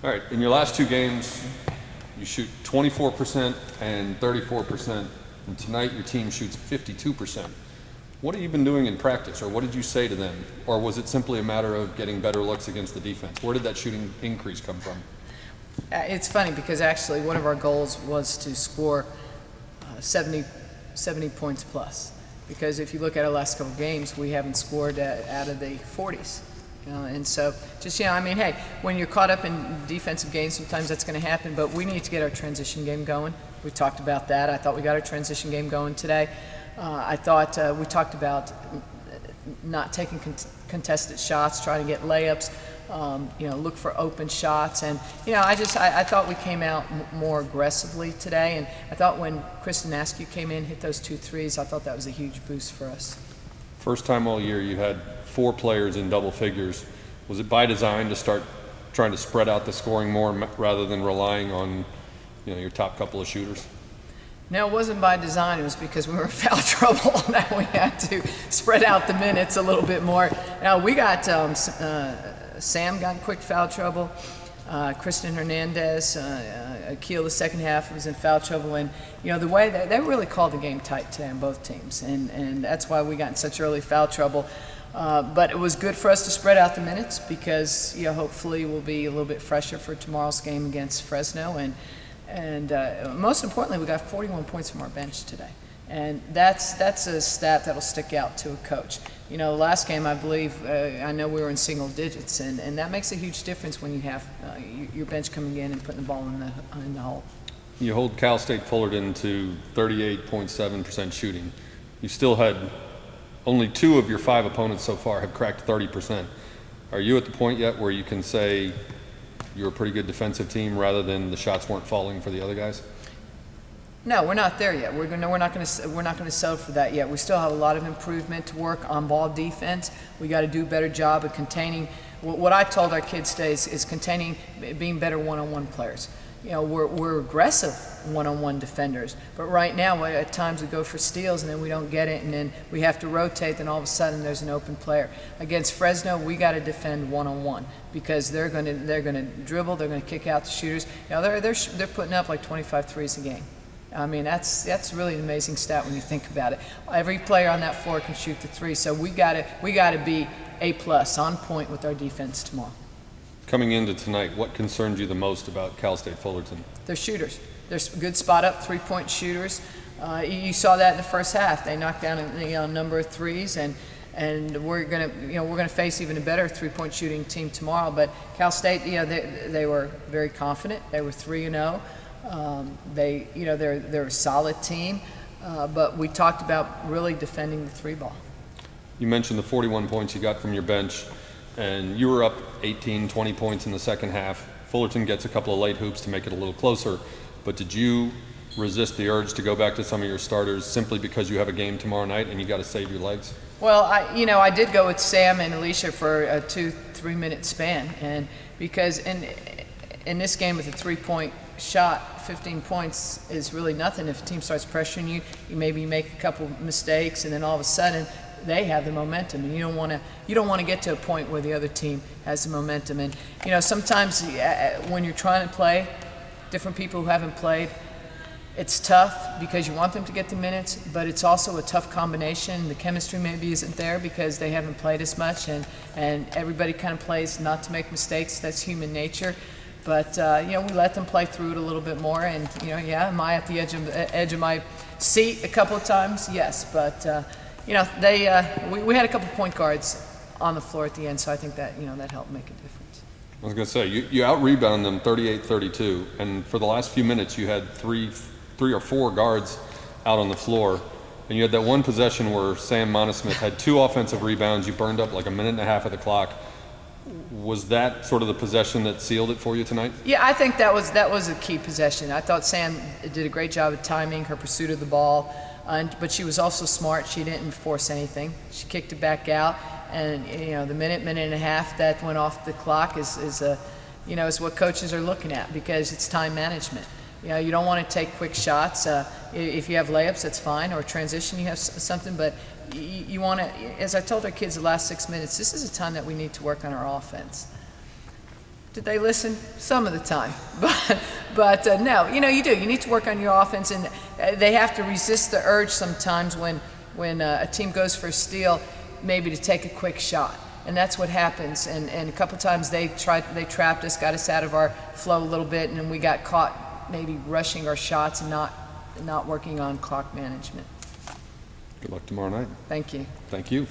All right, in your last two games, you shoot 24% and 34%, and tonight your team shoots 52%. What have you been doing in practice, or what did you say to them? Or was it simply a matter of getting better looks against the defense? Where did that shooting increase come from? It's funny because actually one of our goals was to score 70 points plus. Because if you look at our last couple of games, we haven't scored out of the 40s. And so just, I mean, hey, when you're caught up in defensive games, sometimes that's going to happen, but we need to get our transition game going. We talked about that. I thought we got our transition game going today. I thought we talked about not taking contested shots, trying to get layups, look for open shots. And, I thought we came out more aggressively today. And I thought when Kristen Askew came in, hit those 2 threes, I thought that was a huge boost for us. First time all year you had 4 players in double figures. Was it by design to start trying to spread out the scoring more rather than relying on, your top couple of shooters? No, it wasn't by design. It was because we were in foul trouble. Now we had to spread out the minutes a little bit more. Now we got Sam got in quick foul trouble. Kristen Hernandez, Akil the second half was in foul trouble, and the way they really called the game tight today on both teams, and that's why we got in such early foul trouble. But it was good for us to spread out the minutes because hopefully we'll be a little bit fresher for tomorrow's game against Fresno, and most importantly, we got 41 points from our bench today. And that's a stat that'll stick out to a coach. Last game, I believe, I know we were in single digits, and that makes a huge difference when you have your bench coming in and putting the ball in the hole. You hold Cal State Fullerton to 38.7% shooting. You still had only 2 of your 5 opponents so far have cracked 30%. Are you at the point yet where you can say you're a pretty good defensive team rather than the shots weren't falling for the other guys? No, we're not there yet. We're not going to settle for that yet. We still have a lot of improvement to work on ball defense. We got to do a better job of containing. What I told our kids today is containing, being better one-on-one players. We're aggressive one-on-one defenders, but right now at times we go for steals and then we don't get it, and then we have to rotate, and all of a sudden there's an open player. Against Fresno, we got to defend one-on-one because they're going to dribble, they're going to kick out the shooters. They're putting up like 25 threes a game. I mean, that's really an amazing stat when you think about it. Every player on that floor can shoot the 3, so we got to be A+ on point with our defense tomorrow. Coming into tonight, what concerned you the most about Cal State Fullerton? They're shooters. They're good spot up 3-point shooters. You saw that in the first half. They knocked down a number of threes, and we're gonna face even a better 3-point shooting team tomorrow. But Cal State, they were very confident. They were 3-0. They're a solid team, but we talked about really defending the 3 ball. You mentioned the 41 points you got from your bench, and you were up 18, 20 points in the second half. Fullerton gets a couple of late hoops to make it a little closer, but did you resist the urge to go back to some of your starters simply because you have a game tomorrow night and you got to save your legs? Well, I did go with Sam and Alicia for a 2-3 minute span, and because in this game with a 3-point shot, 15 points is really nothing. If a team starts pressuring you, you maybe make a couple mistakes, and then all of a sudden they have the momentum, and you don't want to get to a point where the other team has the momentum. And sometimes when you're trying to play different people who haven't played, it's tough because you want them to get the minutes, but it's also a tough combination. The chemistry maybe isn't there because they haven't played as much, and everybody kind of plays not to make mistakes. That's human nature. But we let them play through it a little bit more, and am I at the edge of my seat a couple of times? Yes, but we had a couple of point guards on the floor at the end, so I think that that helped make a difference. I was going to say you out-rebounded them 38-32, and for the last few minutes you had three or four guards out on the floor, and you had that one possession where Sam Monosmith had 2 offensive rebounds. You burned up like a minute and a half of the clock. Was that sort of the possession that sealed it for you tonight? Yeah, I think that was a key possession. I thought Sam did a great job of timing her pursuit of the ball, but she was also smart. She didn't force anything. She kicked it back out, and the minute and a half that went off the clock is what coaches are looking at because it's time management. You don't want to take quick shots. If you have layups, that's fine, or transition, you have something, but you want to, as I told our kids the last 6 minutes, this is a time that we need to work on our offense. Did they listen? Some of the time, but no, you do. You need to work on your offense, and they have to resist the urge sometimes when a team goes for a steal, maybe to take a quick shot, and that's what happens. And a couple times they trapped us, got us out of our flow a little bit, and then we got caught maybe rushing our shots and not working on clock management. Good luck tomorrow night. Thank you. Thank you.